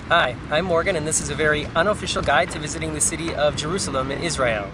Hi, I'm Morgan, and this is a very unofficial guide to visiting the city of Jerusalem in Israel.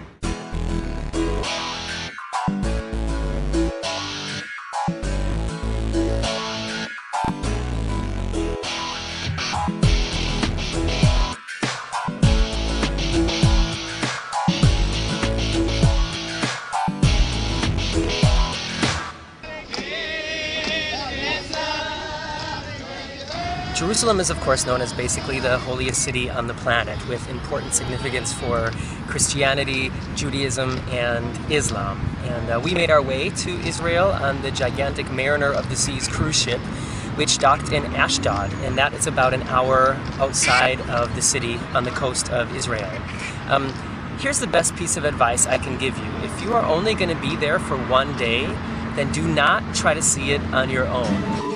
Jerusalem is of course known as basically the holiest city on the planet, with important significance for Christianity, Judaism, and Islam. And we made our way to Israel on the gigantic Mariner of the Seas cruise ship, which docked in Ashdod, and that is about an hour outside of the city on the coast of Israel. Here's the best piece of advice I can give you. If you are only going to be there for one day, then do not try to see it on your own.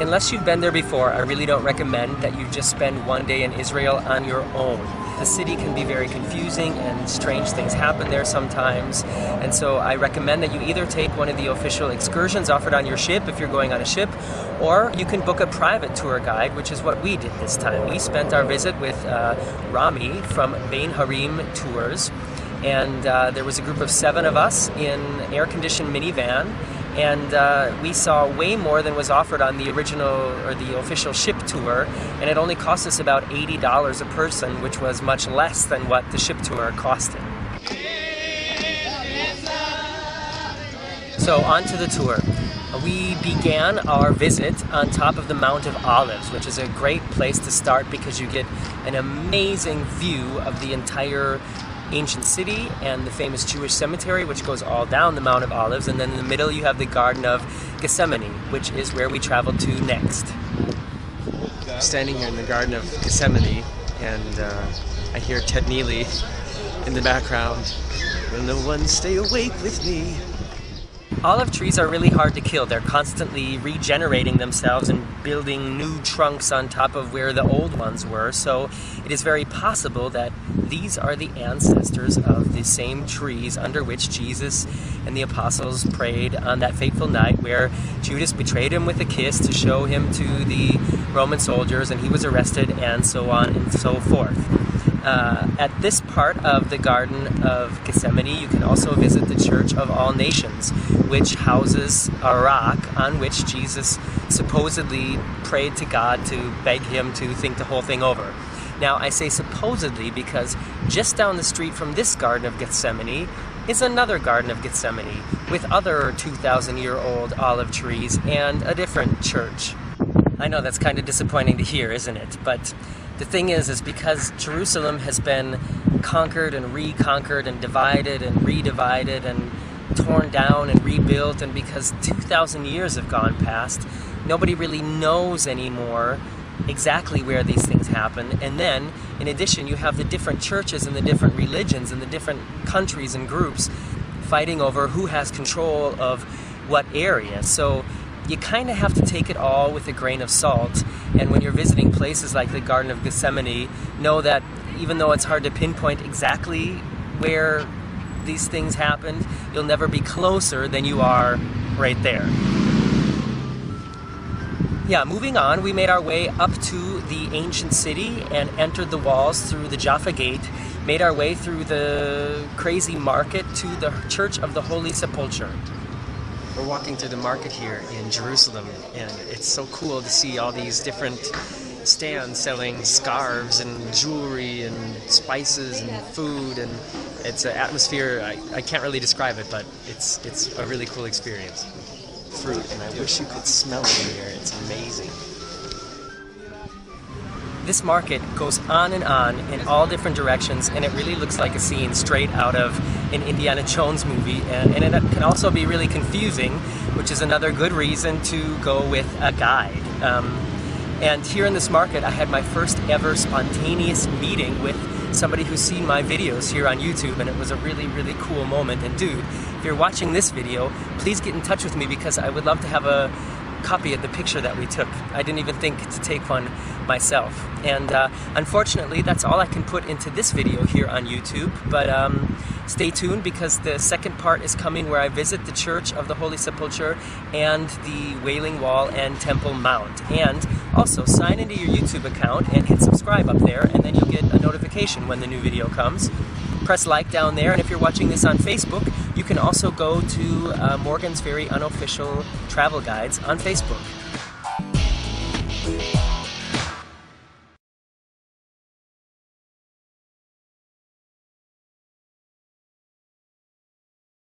Unless you've been there before, I really don't recommend that you just spend one day in Israel on your own. The city can be very confusing and strange things happen there sometimes. And so I recommend that you either take one of the official excursions offered on your ship if you're going on a ship, or you can book a private tour guide, which is what we did this time. We spent our visit with Rami from Bein Harim Tours. And there was a group of 7 of us in an air-conditioned minivan. And we saw way more than was offered on the original or the official ship tour, and it only cost us about $80 a person, which was much less than what the ship tour costed. So on to the tour. We began our visit on top of the Mount of Olives, which is a great place to start because you get an amazing view of the entire ancient city and the famous Jewish cemetery, which goes all down the Mount of Olives, and then in the middle you have the Garden of Gethsemane, which is where we traveled to next. I'm standing here in the Garden of Gethsemane, and I hear Ted Neely in the background. Will no one stay awake with me? Olive trees are really hard to kill. They're constantly regenerating themselves and building new trunks on top of where the old ones were, so it is very possible that these are the ancestors of the same trees under which Jesus and the apostles prayed on that fateful night where Judas betrayed him with a kiss to show him to the Roman soldiers, and he was arrested, and so on and so forth. At this part of the Garden of Gethsemane, you can also visit the Church of All Nations, which houses a rock on which Jesus supposedly prayed to God to beg him to think the whole thing over. Now, I say supposedly because just down the street from this Garden of Gethsemane is another Garden of Gethsemane with other 2,000-year-old olive trees and a different church. I know that's kind of disappointing to hear, isn't it? But the thing is because Jerusalem has been conquered and reconquered and divided and redivided and torn down and rebuilt, and because 2,000 years have gone past, nobody really knows anymore exactly where these things happen. And then, in addition, you have the different churches and the different religions and the different countries and groups fighting over who has control of what area. So you kind of have to take it all with a grain of salt, and when you're visiting places like the Garden of Gethsemane, know that even though it's hard to pinpoint exactly where these things happened, you'll never be closer than you are right there. Yeah, moving on, we made our way up to the ancient city and entered the walls through the Jaffa Gate, made our way through the crazy market to the Church of the Holy Sepulchre. We're walking through the market here in Jerusalem, and it's so cool to see all these different stands selling scarves and jewelry and spices and food, and it's an atmosphere, I can't really describe it, but it's a really cool experience. Fruit, and I wish you could smell it in here. It's amazing. This market goes on in all different directions, and it really looks like a scene straight out of an Indiana Jones movie, and it can also be really confusing, which is another good reason to go with a guide. And here in this market, I had my first ever spontaneous meeting with somebody who's seen my videos here on YouTube, and it was a really, really cool moment. And dude, if you're watching this video, please get in touch with me because I would love to have a copy of the picture that we took. I didn't even think to take one myself. And unfortunately, that's all I can put into this video here on YouTube. But Stay tuned because the second part is coming where I visit the Church of the Holy Sepulchre and the Wailing Wall and Temple Mount. And also sign into your YouTube account and hit subscribe up there, and then you'll get a notification when the new video comes. Press like down there, and if you're watching this on Facebook, you can also go to Morgan's Very Unofficial Travel Guides on Facebook.